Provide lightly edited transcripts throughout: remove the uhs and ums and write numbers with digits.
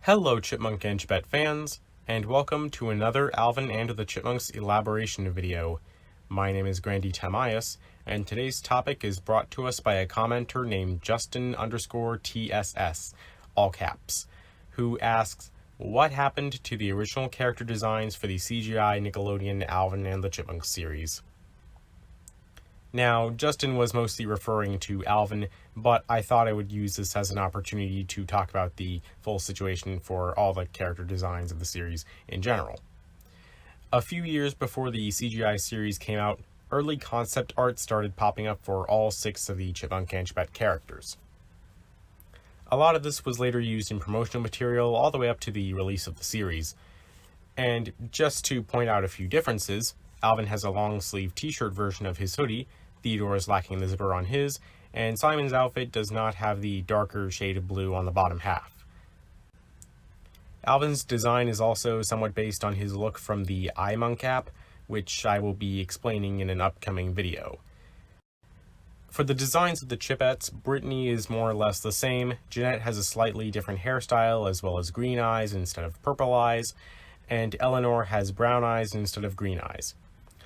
Hello Chipmunk and Chipette fans, and welcome to another Alvin and the Chipmunks elaboration video. My name is Grandy Tamias, and today's topic is brought to us by a commenter named Justin_TSS, all caps, who asks, what happened to the original character designs for the CGI Nickelodeon Alvin and the Chipmunks series? Now, Justin was mostly referring to Alvin, but I thought I would use this as an opportunity to talk about the full situation for all the character designs of the series in general. A few years before the CGI series came out, early concept art started popping up for all 6 of the Chipmunk and Chipette characters. A lot of this was later used in promotional material all the way up to the release of the series. And just to point out a few differences, Alvin has a long-sleeve t-shirt version of his hoodie, Theodore is lacking the zipper on his, and Simon's outfit does not have the darker shade of blue on the bottom half. Alvin's design is also somewhat based on his look from the iMonk app, which I will be explaining in an upcoming video. For the designs of the Chipettes, Brittany is more or less the same. Jeanette has a slightly different hairstyle as well as green eyes instead of purple eyes, and Eleanor has brown eyes instead of green eyes.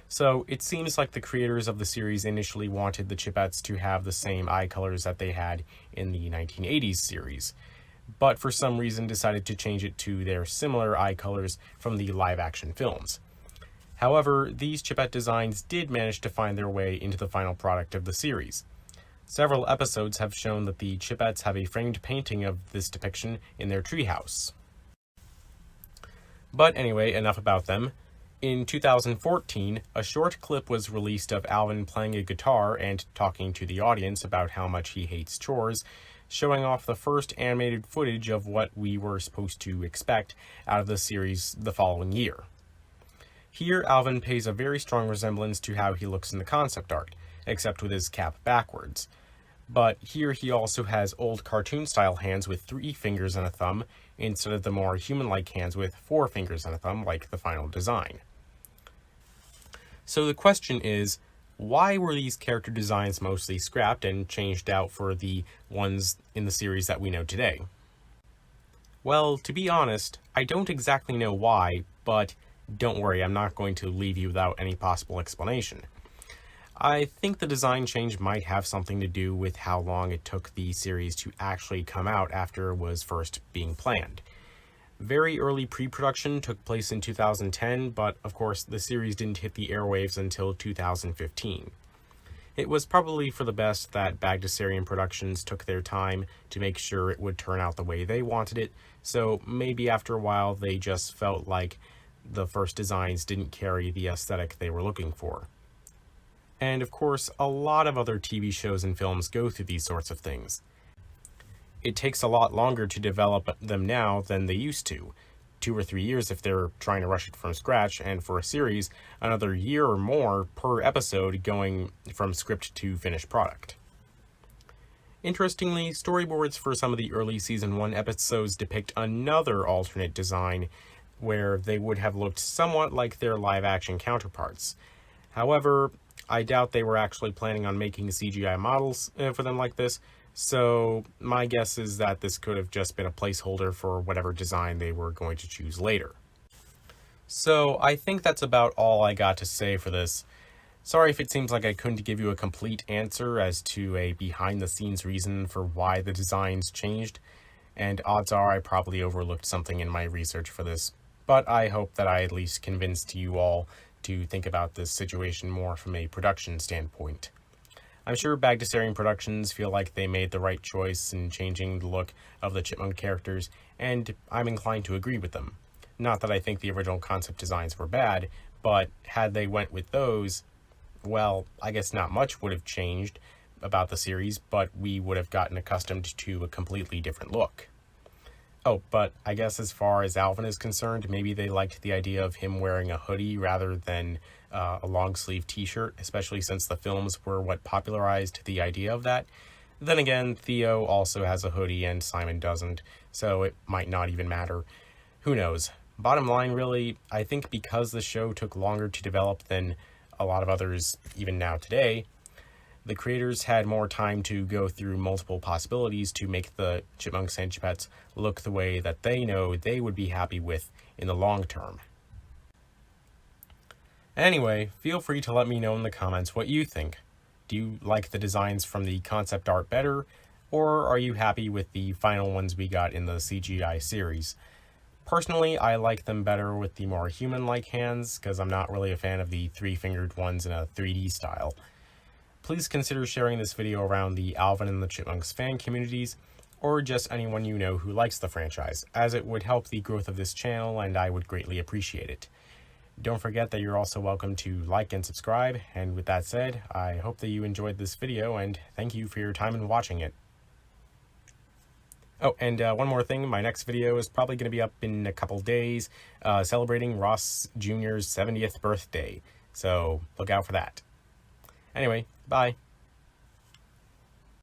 So it seems like the creators of the series initially wanted the Chipettes to have the same eye colors that they had in the 1980s series, but for some reason decided to change it to their similar eye colors from the live-action films. However, these Chipette designs did manage to find their way into the final product of the series. Several episodes have shown that the Chipettes have a framed painting of this depiction in their treehouse. But anyway, enough about them. In 2014, a short clip was released of Alvin playing a guitar and talking to the audience about how much he hates chores, showing off the first animated footage of what we were supposed to expect out of the series the following year. Here, Alvin pays a very strong resemblance to how he looks in the concept art, except with his cap backwards. But here he also has old cartoon-style hands with 3 fingers and a thumb, instead of the more human-like hands with 4 fingers and a thumb like the final design. So the question is, why were these character designs mostly scrapped and changed out for the ones in the series that we know today? Well, to be honest, I don't exactly know why, but don't worry, I'm not going to leave you without any possible explanation. I think the design change might have something to do with how long it took the series to actually come out after it was first being planned. Very early pre-production took place in 2010, but of course the series didn't hit the airwaves until 2015. It was probably for the best that Bagdasarian Productions took their time to make sure it would turn out the way they wanted it, so maybe after a while they just felt like the first designs didn't carry the aesthetic they were looking for. And of course, a lot of other TV shows and films go through these sorts of things. It takes a lot longer to develop them now than they used to. 2 or 3 years if they're trying to rush it from scratch, and for a series, another year or more per episode going from script to finished product. Interestingly, storyboards for some of the early Season 1 episodes depict another alternate design where they would have looked somewhat like their live-action counterparts. However, I doubt they were actually planning on making CGI models for them like this, so my guess is that this could have just been a placeholder for whatever design they were going to choose later. So I think that's about all I got to say for this. Sorry if it seems like I couldn't give you a complete answer as to a behind-the-scenes reason for why the designs changed, and odds are I probably overlooked something in my research for this, but I hope that I at least convinced you all to think about this situation more from a production standpoint. I'm sure Bagdasarian Productions feel like they made the right choice in changing the look of the Chipmunk characters, and I'm inclined to agree with them. Not that I think the original concept designs were bad, but had they went with those, well, I guess not much would have changed about the series, but we would have gotten accustomed to a completely different look. Oh, but I guess as far as Alvin is concerned, maybe they liked the idea of him wearing a hoodie rather than a long-sleeve t-shirt, especially since the films were what popularized the idea of that. Then again, Theo also has a hoodie and Simon doesn't, so it might not even matter. Who knows? Bottom line, really, I think because the show took longer to develop than a lot of others even now today, The creators had more time to go through multiple possibilities to make the Chipmunks and Chipettes look the way that they know they would be happy with in the long term. Anyway, feel free to let me know in the comments what you think. Do you like the designs from the concept art better, or are you happy with the final ones we got in the CGI series? Personally, I like them better with the more human-like hands, because I'm not really a fan of the three-fingered ones in a 3D style. Please consider sharing this video around the Alvin and the Chipmunks fan communities, or just anyone you know who likes the franchise, as it would help the growth of this channel and I would greatly appreciate it. Don't forget that you're also welcome to like and subscribe, and with that said, I hope that you enjoyed this video and thank you for your time in watching it. Oh, and one more thing, my next video is probably going to be up in a couple days, celebrating Ross Jr.'s 70th birthday, so look out for that. Anyway, bye.